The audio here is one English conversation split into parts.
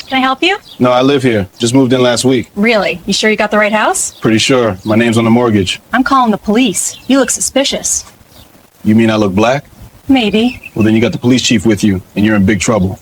Can I help you? No, I live here. Just moved in last week. Really? You sure you got the right house? Pretty sure. My name's on the mortgage. I'm calling the police. You look suspicious. You mean I look black? Maybe. Well, then you got the police chief with you, and you're in big trouble.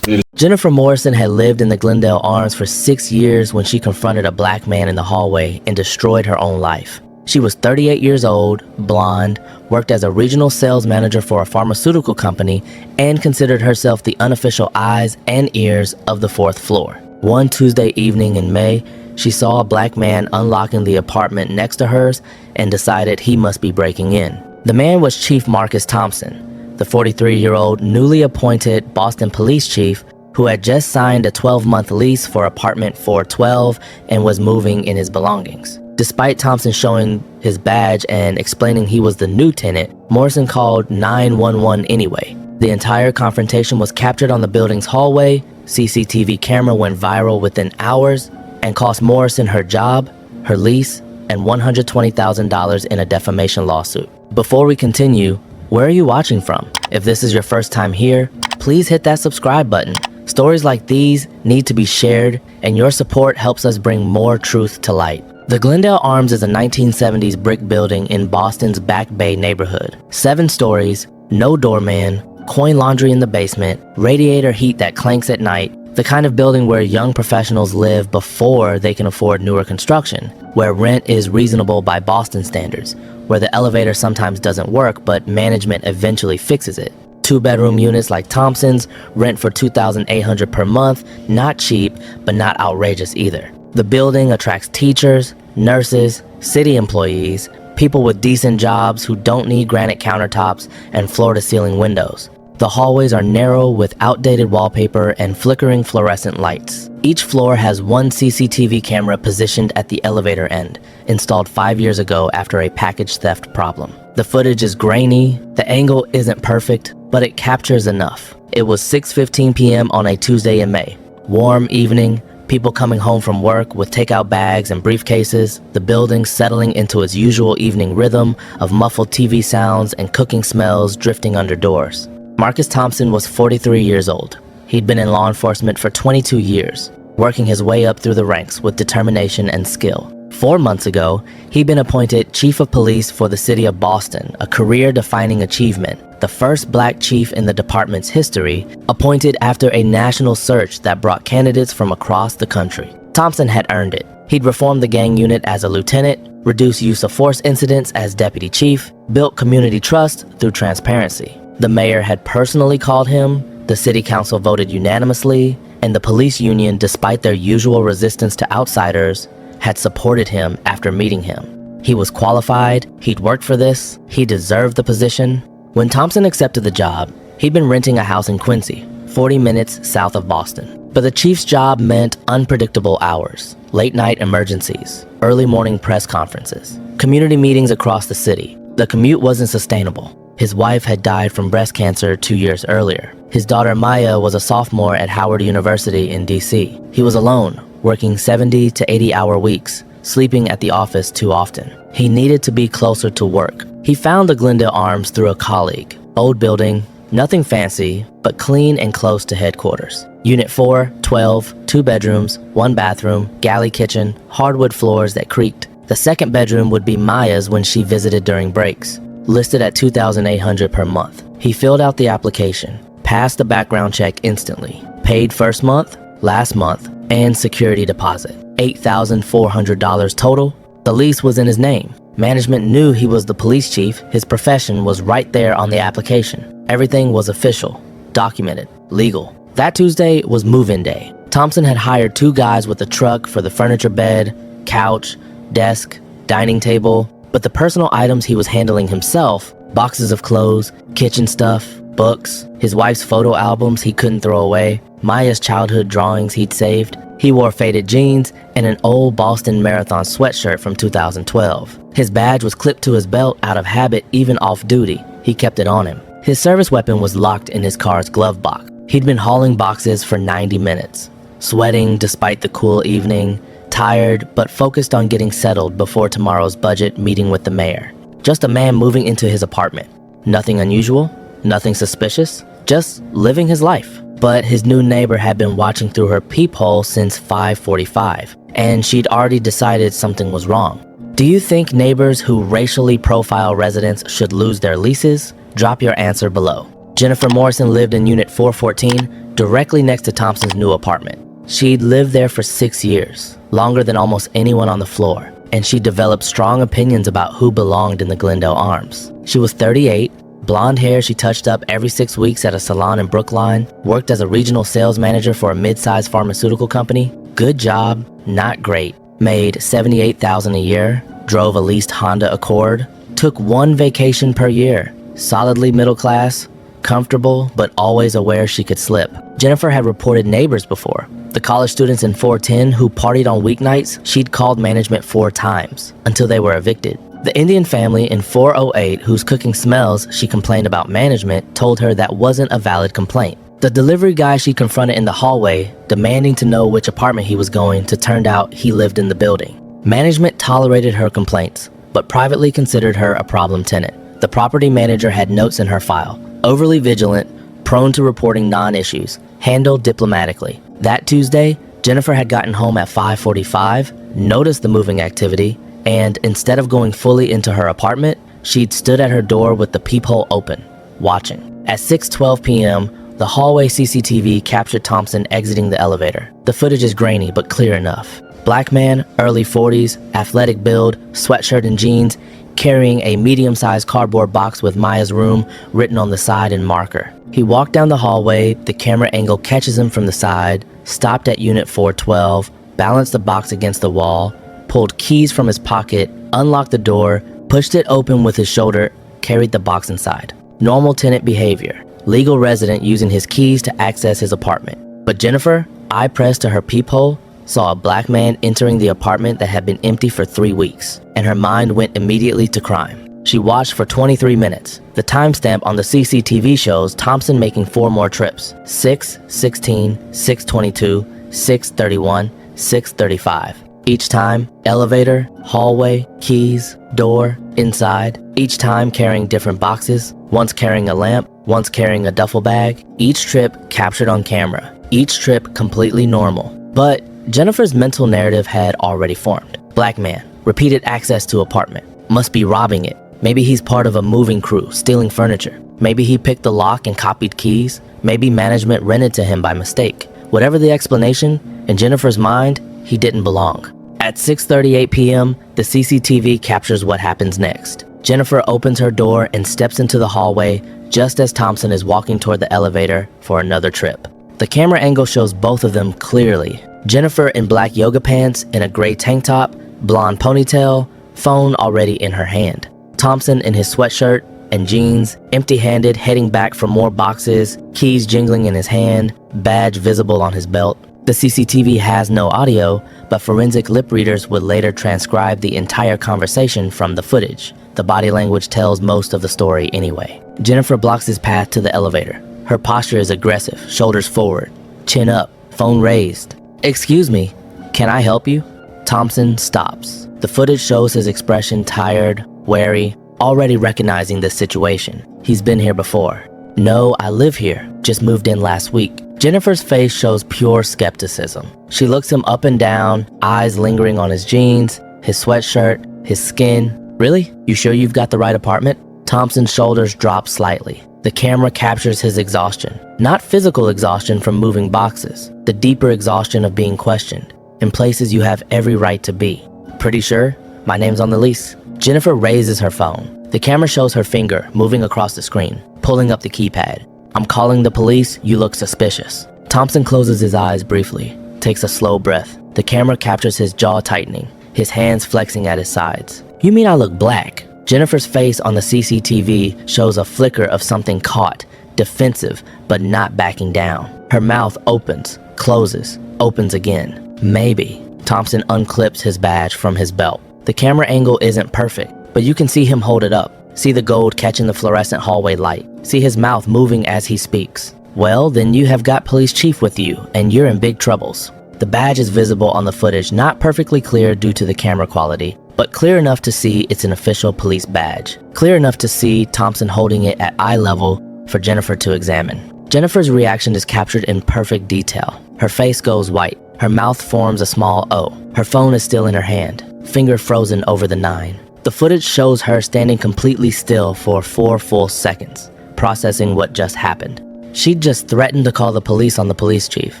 Jennifer Morrison had lived in the Glendale Arms for 6 years when she confronted a black man in the hallway and destroyed her own life. She was 38 years old, blonde, worked as a regional sales manager for a pharmaceutical company, and considered herself the unofficial eyes and ears of the 4th floor. One Tuesday evening in May, she saw a black man unlocking the apartment next to hers and decided he must be breaking in. The man was Chief Marcus Thompson, the 43-year-old newly appointed Boston police chief who had just signed a 12-month lease for apartment 412 and was moving in his belongings. Despite Thompson showing his badge and explaining he was the new tenant, Morrison called 911 anyway. The entire confrontation was captured on the building's hallway. CCTV camera went viral within hours and cost Morrison her job, her lease, and $120,000 in a defamation lawsuit. Before we continue, where are you watching from? If this is your first time here, please hit that subscribe button. Stories like these need to be shared, and your support helps us bring more truth to light. The Glendale Arms is a 1970s brick building in Boston's Back Bay neighborhood. 7 stories, no doorman, coin laundry in the basement, radiator heat that clanks at night, the kind of building where young professionals live before they can afford newer construction, where rent is reasonable by Boston standards, where the elevator sometimes doesn't work but management eventually fixes it. 2-bedroom units like Thompson's rent for $2,800 per month, not cheap, but not outrageous either. The building attracts teachers, nurses, city employees, people with decent jobs who don't need granite countertops and floor-to-ceiling windows. The hallways are narrow with outdated wallpaper and flickering fluorescent lights. Each floor has one CCTV camera positioned at the elevator end, installed 5 years ago after a package theft problem. The footage is grainy, the angle isn't perfect, but it captures enough. It was 6:15 p.m. on a Tuesday in May. Warm evening, people coming home from work with takeout bags and briefcases, the building settling into its usual evening rhythm of muffled TV sounds and cooking smells drifting under doors. Marcus Thompson was 43 years old. He'd been in law enforcement for 22 years, working his way up through the ranks with determination and skill. 4 months ago, he'd been appointed Chief of Police for the city of Boston, a career-defining achievement, the first black chief in the department's history, appointed after a national search that brought candidates from across the country. Thompson had earned it. He'd reformed the gang unit as a lieutenant, reduced use of force incidents as deputy chief, built community trust through transparency. The mayor had personally called him, the city council voted unanimously, and the police union, despite their usual resistance to outsiders, had supported him after meeting him. He was qualified, he'd worked for this, he deserved the position. When Thompson accepted the job, he'd been renting a house in Quincy, 40 minutes south of Boston. But the chief's job meant unpredictable hours, late-night emergencies, early morning press conferences, community meetings across the city. The commute wasn't sustainable. His wife had died from breast cancer 2 years earlier. His daughter Maya was a sophomore at Howard University in DC. He was alone, working 70 to 80-hour weeks, sleeping at the office too often. He needed to be closer to work. He found the Glendale Arms through a colleague. Old building, nothing fancy, but clean and close to headquarters. Unit 412, 2 bedrooms, 1 bathroom, galley kitchen, hardwood floors that creaked. The second bedroom would be Maya's when she visited during breaks, listed at $2,800 per month. He filled out the application, passed the background check instantly, paid first month, last month, and security deposit. $8,400 total. The lease was in his name. Management knew he was the police chief. His profession was right there on the application. Everything was official, documented, legal. That Tuesday was move-in day. Thompson had hired 2 guys with a truck for the furniture bed, couch, desk, dining table, but the personal items he was handling himself, boxes of clothes, kitchen stuff, books, his wife's photo albums he couldn't throw away, Maya's childhood drawings he'd saved. He wore faded jeans and an old Boston Marathon sweatshirt from 2012. His badge was clipped to his belt out of habit even off-duty. He kept it on him. His service weapon was locked in his car's glove box. He'd been hauling boxes for 90 minutes, sweating despite the cool evening, tired but focused on getting settled before tomorrow's budget meeting with the mayor. Just a man moving into his apartment. Nothing unusual, nothing suspicious, just living his life. But his new neighbor had been watching through her peephole since 5:45, and she'd already decided something was wrong. Do you think neighbors who racially profile residents should lose their leases? Drop your answer below. Jennifer Morrison lived in Unit 414, directly next to Thompson's new apartment. She'd lived there for 6 years, longer than almost anyone on the floor, and she developed strong opinions about who belonged in the Glendale Arms. She was 38, blonde hair she touched up every 6 weeks at a salon in Brookline, worked as a regional sales manager for a mid-sized pharmaceutical company. Good job, not great. Made $78,000 a year, drove a leased Honda Accord, took 1 vacation per year, solidly middle class, comfortable, but always aware she could slip. Jennifer had reported neighbors before. The college students in 410 who partied on weeknights, she'd called management 4 times until they were evicted. The Indian family in 408 whose cooking smells she complained about management told her that wasn't a valid complaint. The delivery guy she confronted in the hallway, demanding to know which apartment he was going to, turned out he lived in the building. Management tolerated her complaints, but privately considered her a problem tenant. The property manager had notes in her file: overly vigilant, prone to reporting non-issues, handled diplomatically. That Tuesday, Jennifer had gotten home at 5:45, noticed the moving activity, and instead of going fully into her apartment, she'd stood at her door with the peephole open, watching. At 6:12 p.m., the hallway CCTV captured Thompson exiting the elevator. The footage is grainy but clear enough. Black man, early 40s, athletic build, sweatshirt and jeans, carrying a medium-sized cardboard box with Maya's room written on the side in marker. He walked down the hallway, the camera angle catches him from the side, stopped at Unit 412, balanced the box against the wall, pulled keys from his pocket, unlocked the door, pushed it open with his shoulder, carried the box inside. Normal tenant behavior. Legal resident using his keys to access his apartment. But Jennifer, eye pressed to her peephole, saw a black man entering the apartment that had been empty for 3 weeks, and her mind went immediately to crime. She watched for 23 minutes. The timestamp on the CCTV shows Thompson making 4 more trips: 6:16, 6:22, 6:31, 6:35. Each time, elevator, hallway, keys, door, inside, each time carrying different boxes, once carrying a lamp, once carrying a duffel bag, each trip captured on camera, each trip completely normal. But Jennifer's mental narrative had already formed. Black man, repeated access to apartment, must be robbing it. Maybe he's part of a moving crew, stealing furniture. Maybe he picked the lock and copied keys. Maybe management rented to him by mistake. Whatever the explanation, in Jennifer's mind, he didn't belong. At 6:38 p.m., the CCTV captures what happens next. Jennifer opens her door and steps into the hallway just as Thompson is walking toward the elevator for another trip. The camera angle shows both of them clearly. Jennifer in black yoga pants and a gray tank top, blonde ponytail, phone already in her hand. Thompson in his sweatshirt and jeans, empty-handed, heading back for more boxes, keys jingling in his hand, badge visible on his belt. The CCTV has no audio, but forensic lip readers would later transcribe the entire conversation from the footage. The body language tells most of the story anyway. Jennifer blocks his path to the elevator. Her posture is aggressive, shoulders forward, chin up, phone raised. "Excuse me, can I help you?" Thompson stops. The footage shows his expression tired, wary, already recognizing this situation. He's been here before. "No, I live here, just moved in last week." Jennifer's face shows pure skepticism. She looks him up and down, eyes lingering on his jeans, his sweatshirt, his skin. "Really? You sure you've got the right apartment?" Thompson's shoulders drop slightly. The camera captures his exhaustion. Not physical exhaustion from moving boxes, the deeper exhaustion of being questioned, in places you have every right to be. "Pretty sure? My name's on the lease." Jennifer raises her phone. The camera shows her finger moving across the screen, pulling up the keypad. "I'm calling the police, you look suspicious." Thompson closes his eyes briefly, takes a slow breath. The camera captures his jaw tightening, his hands flexing at his sides. "You mean I look black?" Jennifer's face on the CCTV shows a flicker of something caught, defensive, but not backing down. Her mouth opens, closes, opens again. "Maybe." Thompson unclips his badge from his belt. The camera angle isn't perfect, but you can see him hold it up. See the gold catching the fluorescent hallway light. See his mouth moving as he speaks. "Well, then you have got police chief with you, and you're in big troubles." The badge is visible on the footage, not perfectly clear due to the camera quality, but clear enough to see it's an official police badge. Clear enough to see Thompson holding it at eye level for Jennifer to examine. Jennifer's reaction is captured in perfect detail. Her face goes white. Her mouth forms a small O. Her phone is still in her hand, finger frozen over the 9. The footage shows her standing completely still for 4 full seconds, processing what just happened. She'd just threatened to call the police on the police chief.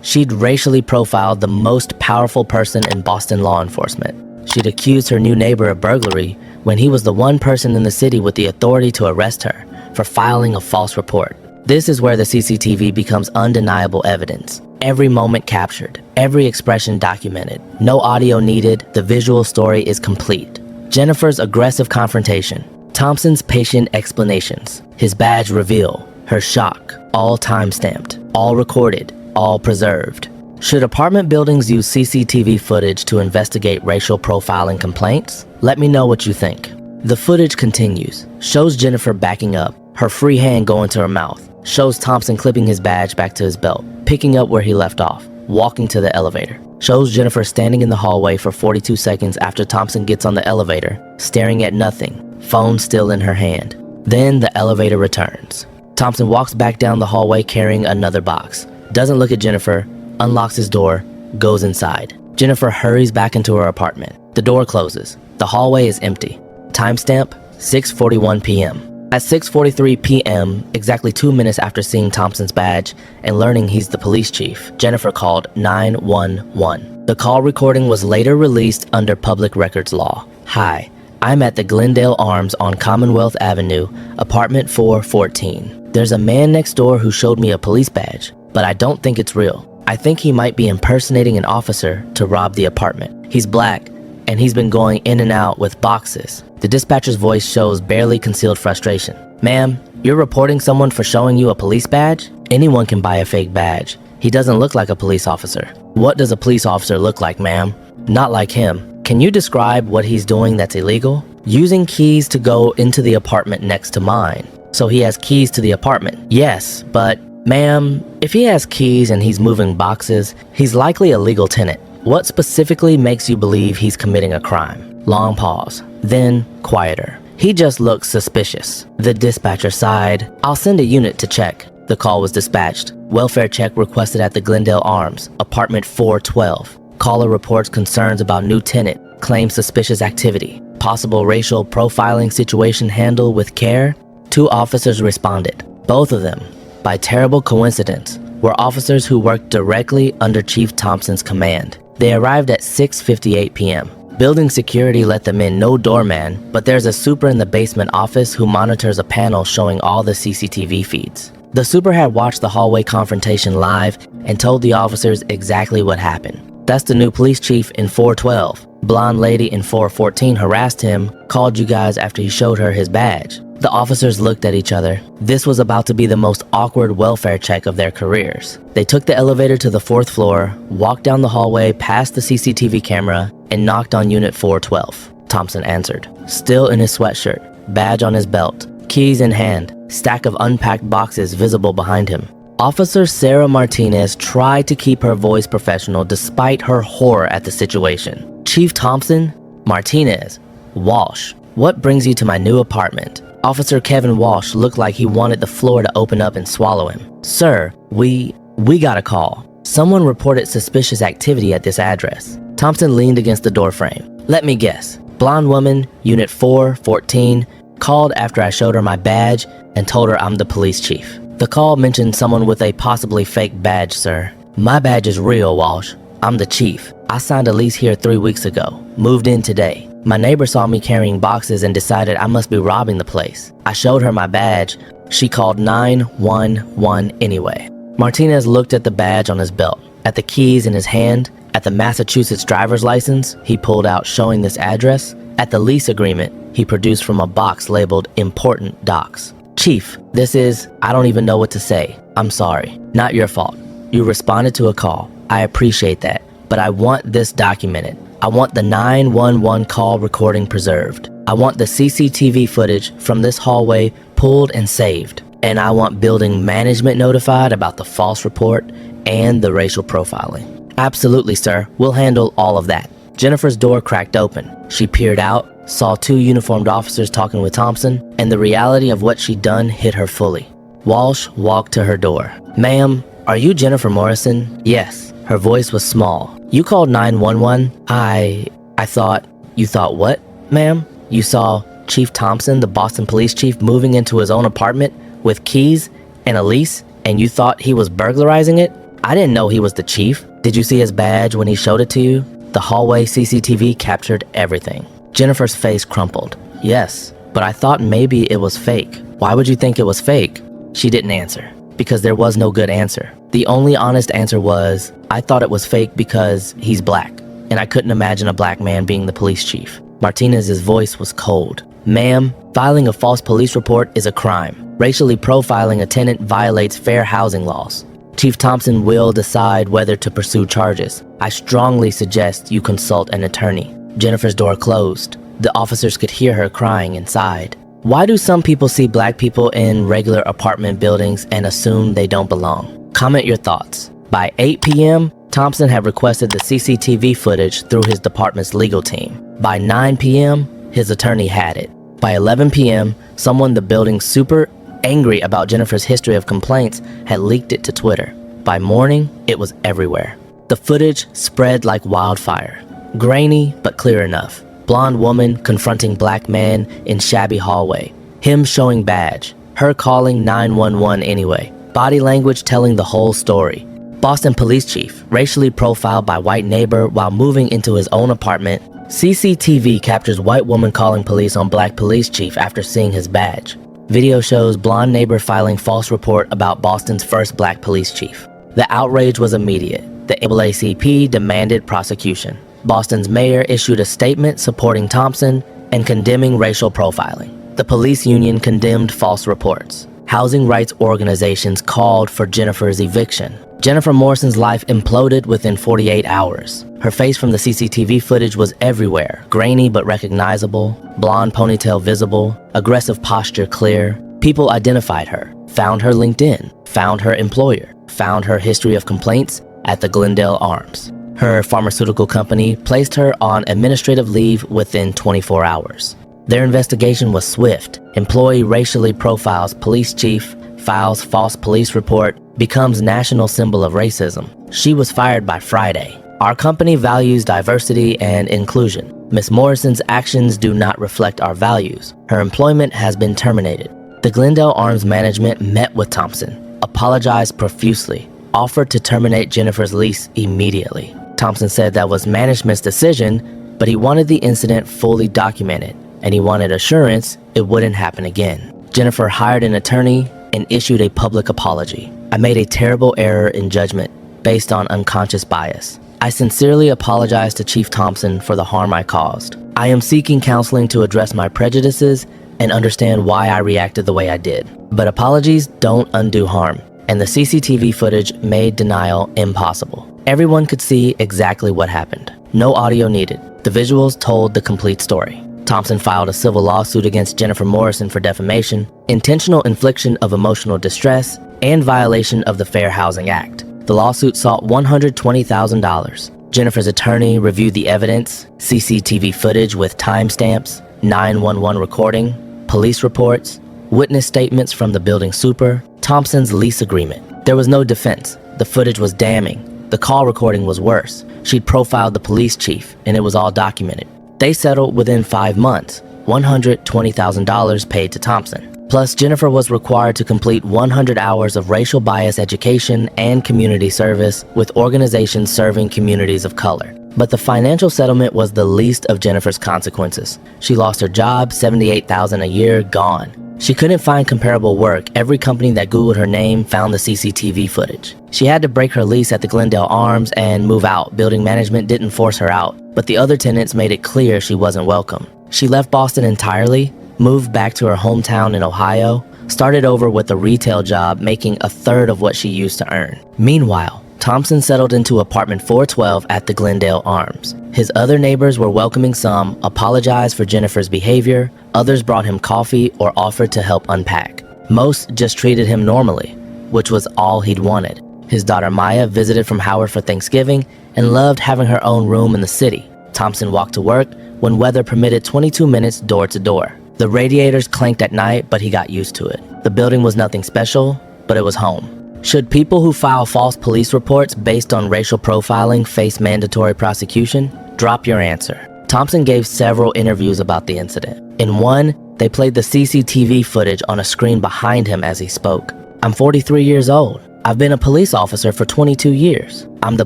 She'd racially profiled the most powerful person in Boston law enforcement. She'd accused her new neighbor of burglary when he was the one person in the city with the authority to arrest her for filing a false report. This is where the CCTV becomes undeniable evidence. Every moment captured, every expression documented. No audio needed, the visual story is complete. Jennifer's aggressive confrontation, Thompson's patient explanations, his badge reveal, her shock, all time-stamped, all recorded, all preserved. Should apartment buildings use CCTV footage to investigate racial profiling complaints? Let me know what you think. The footage continues, shows Jennifer backing up, her free hand going to her mouth, shows Thompson clipping his badge back to his belt, picking up where he left off, walking to the elevator. Shows Jennifer standing in the hallway for 42 seconds after Thompson gets on the elevator, staring at nothing, phone still in her hand. Then the elevator returns. Thompson walks back down the hallway carrying another box, doesn't look at Jennifer, unlocks his door, goes inside. Jennifer hurries back into her apartment. The door closes. The hallway is empty. Timestamp, 6:41 p.m. At 6:43 p.m., exactly 2 minutes after seeing Thompson's badge and learning he's the police chief, Jennifer called 911. The call recording was later released under public records law. Hi, I'm at the Glendale Arms on Commonwealth Avenue, apartment 414. There's a man next door who showed me a police badge, but I don't think it's real. I think he might be impersonating an officer to rob the apartment. He's black, and he's been going in and out with boxes. The dispatcher's voice shows barely concealed frustration. Ma'am, you're reporting someone for showing you a police badge? Anyone can buy a fake badge. He doesn't look like a police officer. What does a police officer look like, ma'am? Not like him. Can you describe what he's doing that's illegal? Using keys to go into the apartment next to mine. So he has keys to the apartment. Yes, but ma'am, if he has keys and he's moving boxes, he's likely a legal tenant. What specifically makes you believe he's committing a crime? Long pause, then quieter. He just looks suspicious. The dispatcher sighed. I'll send a unit to check. The call was dispatched. Welfare check requested at the Glendale Arms, apartment 412. Caller reports concerns about new tenant, claims suspicious activity. Possible racial profiling situation handled with care. 2 officers responded. Both of them, by terrible coincidence, were officers who worked directly under Chief Thompson's command. They arrived at 6:58 p.m. Building security let them in, no doorman, but there's a super in the basement office who monitors a panel showing all the CCTV feeds. The super had watched the hallway confrontation live and told the officers exactly what happened. That's the new police chief in 412. Blonde lady in 414 harassed him, called you guys after he showed her his badge. The officers looked at each other. This was about to be the most awkward welfare check of their careers. They took the elevator to the 4th floor, walked down the hallway past the CCTV camera, and knocked on unit 412. Thompson answered, still in his sweatshirt, badge on his belt, keys in hand, stack of unpacked boxes visible behind him. Officer Sarah Martinez tried to keep her voice professional despite her horror at the situation. Chief Thompson, Martinez, Walsh, what brings you to my new apartment? Officer Kevin Walsh looked like he wanted the floor to open up and swallow him. Sir, we got a call. Someone reported suspicious activity at this address. Thompson leaned against the doorframe. Let me guess. Blonde woman, unit 414, called after I showed her my badge and told her I'm the police chief. The call mentioned someone with a possibly fake badge, sir. My badge is real, Walsh. I'm the chief. I signed a lease here 3 weeks ago. Moved in today. My neighbor saw me carrying boxes and decided I must be robbing the place. I showed her my badge. She called 911 anyway. Martinez looked at the badge on his belt, at the keys in his hand, at the Massachusetts driver's license he pulled out showing this address, at the lease agreement he produced from a box labeled Important Docs. Chief, this is, I don't even know what to say. I'm sorry. Not your fault. You responded to a call. I appreciate that, but I want this documented. I want the 911 call recording preserved. I want the CCTV footage from this hallway pulled and saved. And I want building management notified about the false report and the racial profiling. Absolutely, sir. We'll handle all of that. Jennifer's door cracked open. She peered out, saw 2 uniformed officers talking with Thompson, and the reality of what she'd done hit her fully. Walsh walked to her door. Ma'am, are you Jennifer Morrison? Yes. Her voice was small. You called 911? I thought... You thought what, ma'am? You saw Chief Thompson, the Boston police chief, moving into his own apartment with keys and a lease, and you thought he was burglarizing it? I didn't know he was the chief. Did you see his badge when he showed it to you? The hallway CCTV captured everything. Jennifer's face crumpled. Yes, but I thought maybe it was fake. Why would you think it was fake? She didn't answer, because there was no good answer. The only honest answer was, I thought it was fake because he's black, and I couldn't imagine a black man being the police chief. Martinez's voice was cold. Ma'am, filing a false police report is a crime. Racially profiling a tenant violates fair housing laws. Chief Thompson will decide whether to pursue charges. I strongly suggest you consult an attorney. Jennifer's door closed. The officers could hear her crying inside. Why do some people see black people in regular apartment buildings and assume they don't belong? Comment your thoughts. By 8 p.m., Thompson had requested the CCTV footage through his department's legal team. By 9 p.m., his attorney had it. By 11 p.m., someone the building's super angry about Jennifer's history of complaints had leaked it to Twitter. By morning, it was everywhere. The footage spread like wildfire. Grainy, but clear enough. Blonde woman confronting black man in shabby hallway. Him showing badge. Her calling 911 anyway. Body language telling the whole story. Boston police chief, racially profiled by white neighbor while moving into his own apartment. CCTV captures white woman calling police on black police chief after seeing his badge. Video shows blonde neighbor filing false report about Boston's first black police chief. The outrage was immediate. The NAACP demanded prosecution. Boston's mayor issued a statement supporting Thompson and condemning racial profiling. The police union condemned false reports. Housing rights organizations called for Jennifer's eviction. Jennifer Morrison's life imploded within 48 hours. Her face from the CCTV footage was everywhere, grainy but recognizable, blonde ponytail visible, aggressive posture clear. People identified her, found her LinkedIn, found her employer, found her history of complaints at the Glendale Arms. Her pharmaceutical company placed her on administrative leave within 24 hours. Their investigation was swift. Employee racially profiles police chief, files false police report, becomes national symbol of racism. She was fired by Friday. Our company values diversity and inclusion. Ms. Morrison's actions do not reflect our values. Her employment has been terminated. The Glendale Arms management met with Thompson, apologized profusely, offered to terminate Jennifer's lease immediately. Thompson said that was management's decision, but he wanted the incident fully documented, and he wanted assurance it wouldn't happen again. Jennifer hired an attorney and issued a public apology. I made a terrible error in judgment based on unconscious bias. I sincerely apologize to Chief Thompson for the harm I caused. I am seeking counseling to address my prejudices and understand why I reacted the way I did. But apologies don't undo harm, and the CCTV footage made denial impossible. Everyone could see exactly what happened. No audio needed. The visuals told the complete story. Thompson filed a civil lawsuit against Jennifer Morrison for defamation, intentional infliction of emotional distress, and violation of the Fair Housing Act. The lawsuit sought $120,000. Jennifer's attorney reviewed the evidence, CCTV footage with timestamps, 911 recording, police reports, witness statements from the building super, Thompson's lease agreement. There was no defense. The footage was damning. The call recording was worse. She'd profiled the police chief, and it was all documented. They settled within 5 months, $120,000 paid to Thompson. Plus, Jennifer was required to complete 100 hours of racial bias education and community service with organizations serving communities of color. But the financial settlement was the least of Jennifer's consequences. She lost her job, $78,000 a year, gone. She couldn't find comparable work. Every company that Googled her name found the CCTV footage. She had to break her lease at the Glendale Arms and move out. Building management didn't force her out, but the other tenants made it clear she wasn't welcome. She left Boston entirely, moved back to her hometown in Ohio, started over with a retail job making a third of what she used to earn. Meanwhile, Thompson settled into apartment 412 at the Glendale Arms. His other neighbors were welcoming some, apologized for Jennifer's behavior, others brought him coffee or offered to help unpack. Most just treated him normally, which was all he'd wanted. His daughter Maya visited from Howard for Thanksgiving and loved having her own room in the city. Thompson walked to work when weather permitted 22 minutes door to door. The radiators clanked at night, but he got used to it. The building was nothing special, but it was home. Should people who file false police reports based on racial profiling face mandatory prosecution? Drop your answer. Thompson gave several interviews about the incident. In one, they played the CCTV footage on a screen behind him as he spoke. "I'm 43 years old. I've been a police officer for 22 years. I'm the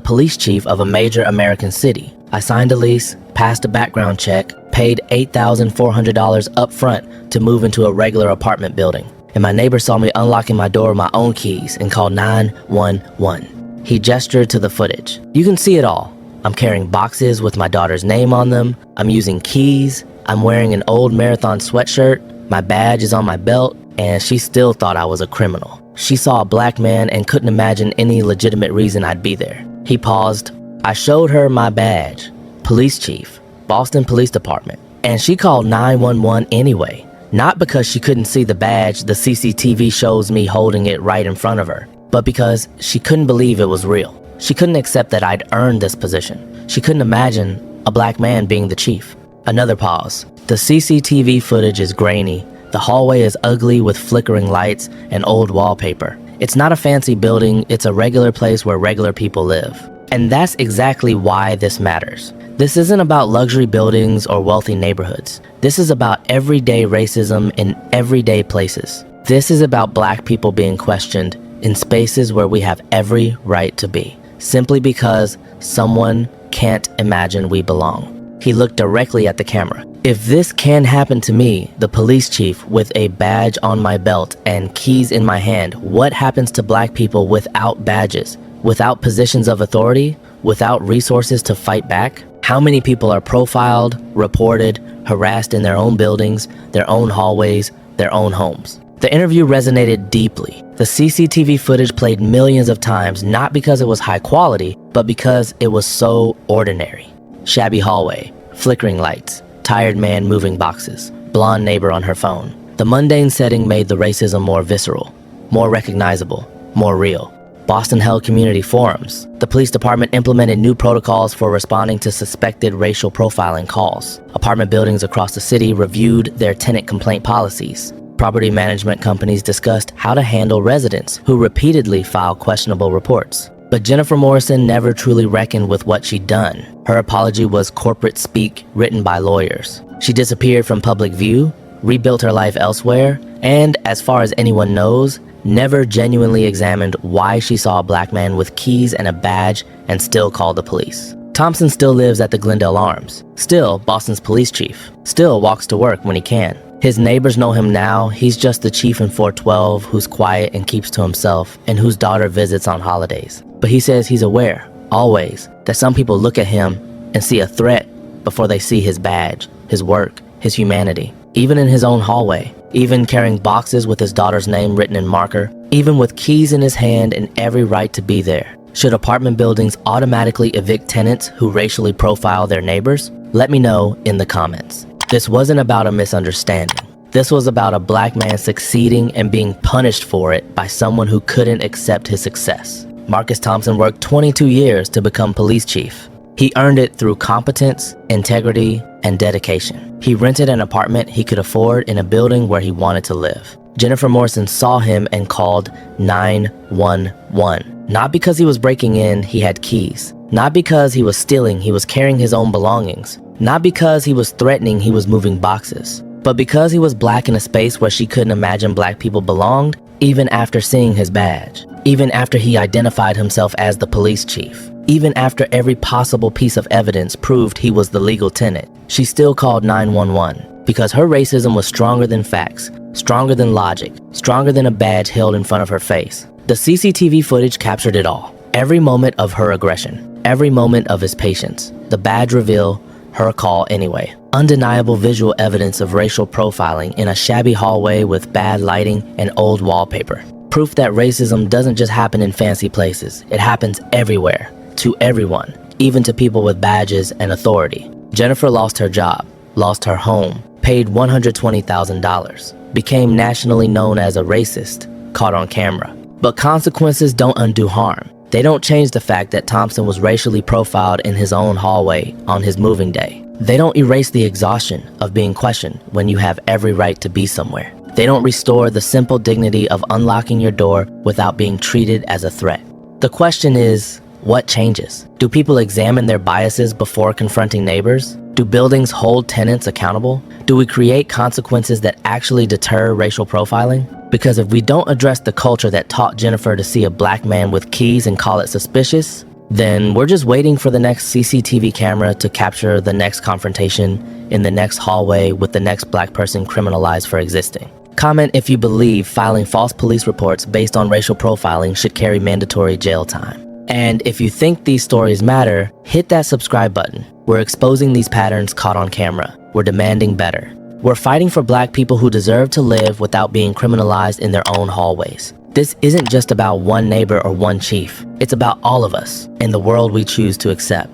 police chief of a major American city. I signed a lease, passed a background check, paid $8,400 up front to move into a regular apartment building. And my neighbor saw me unlocking my door with my own keys and called 911. He gestured to the footage. "You can see it all. I'm carrying boxes with my daughter's name on them. I'm using keys. I'm wearing an old marathon sweatshirt. My badge is on my belt." And she still thought I was a criminal. She saw a black man and couldn't imagine any legitimate reason I'd be there. He paused. "I showed her my badge. Police chief, Boston Police Department. And she called 911 anyway. Not because she couldn't see the badge the CCTV shows me holding it right in front of her, but because she couldn't believe it was real. She couldn't accept that I'd earned this position. She couldn't imagine a black man being the chief." Another pause. "The CCTV footage is grainy. The hallway is ugly with flickering lights and old wallpaper. It's not a fancy building, it's a regular place where regular people live. And that's exactly why this matters. This isn't about luxury buildings or wealthy neighborhoods. This is about everyday racism in everyday places. This is about black people being questioned in spaces where we have every right to be, simply because someone can't imagine we belong." He looked directly at the camera. "If this can happen to me, the police chief, with a badge on my belt and keys in my hand, what happens to black people without badges, without positions of authority, without resources to fight back? How many people are profiled, reported, harassed in their own buildings, their own hallways, their own homes?" The interview resonated deeply. The CCTV footage played millions of times, not because it was high quality, but because it was so ordinary. Shabby hallway, flickering lights, tired man moving boxes, blonde neighbor on her phone. The mundane setting made the racism more visceral, more recognizable, more real. Boston held community forums. The police department implemented new protocols for responding to suspected racial profiling calls. Apartment buildings across the city reviewed their tenant complaint policies. Property management companies discussed how to handle residents who repeatedly file questionable reports. But Jennifer Morrison never truly reckoned with what she'd done. Her apology was corporate speak written by lawyers. She disappeared from public view, rebuilt her life elsewhere, and, as far as anyone knows, never genuinely examined why she saw a black man with keys and a badge and still called the police. Thompson still lives at the Glendale Arms, still Boston's police chief, still walks to work when he can. His neighbors know him now. He's just the chief in 412 who's quiet and keeps to himself and whose daughter visits on holidays. But he says he's aware, always, that some people look at him and see a threat before they see his badge, his work, his humanity. Even in his own hallway, even carrying boxes with his daughter's name written in marker, even with keys in his hand and every right to be there. Should apartment buildings automatically evict tenants who racially profile their neighbors? Let me know in the comments. This wasn't about a misunderstanding. This was about a black man succeeding and being punished for it by someone who couldn't accept his success. Marcus Thompson worked 22 years to become police chief. He earned it through competence, integrity, and dedication. He rented an apartment he could afford in a building where he wanted to live. Jennifer Morrison saw him and called 911. Not because he was breaking in, he had keys. Not because he was stealing, he was carrying his own belongings. Not because he was threatening, he was moving boxes. But because he was black in a space where she couldn't imagine black people belonged, even after seeing his badge. Even after he identified himself as the police chief. Even after every possible piece of evidence proved he was the legal tenant. She still called 911 because her racism was stronger than facts, stronger than logic, stronger than a badge held in front of her face. The CCTV footage captured it all. Every moment of her aggression, every moment of his patience. The badge reveal, her call anyway. Undeniable visual evidence of racial profiling in a shabby hallway with bad lighting and old wallpaper. Proof that racism doesn't just happen in fancy places. It happens everywhere, to everyone, even to people with badges and authority. Jennifer lost her job, lost her home, paid $120,000, became nationally known as a racist, caught on camera. But consequences don't undo harm. They don't change the fact that Thompson was racially profiled in his own hallway on his moving day. They don't erase the exhaustion of being questioned when you have every right to be somewhere. They don't restore the simple dignity of unlocking your door without being treated as a threat. The question is, what changes? Do people examine their biases before confronting neighbors? Do buildings hold tenants accountable? Do we create consequences that actually deter racial profiling? Because if we don't address the culture that taught Jennifer to see a black man with keys and call it suspicious, then we're just waiting for the next CCTV camera to capture the next confrontation in the next hallway with the next black person criminalized for existing. Comment if you believe filing false police reports based on racial profiling should carry mandatory jail time. And if you think these stories matter, hit that subscribe button. We're exposing these patterns caught on camera. We're demanding better. We're fighting for black people who deserve to live without being criminalized in their own hallways. This isn't just about one neighbor or one chief. It's about all of us and the world we choose to accept.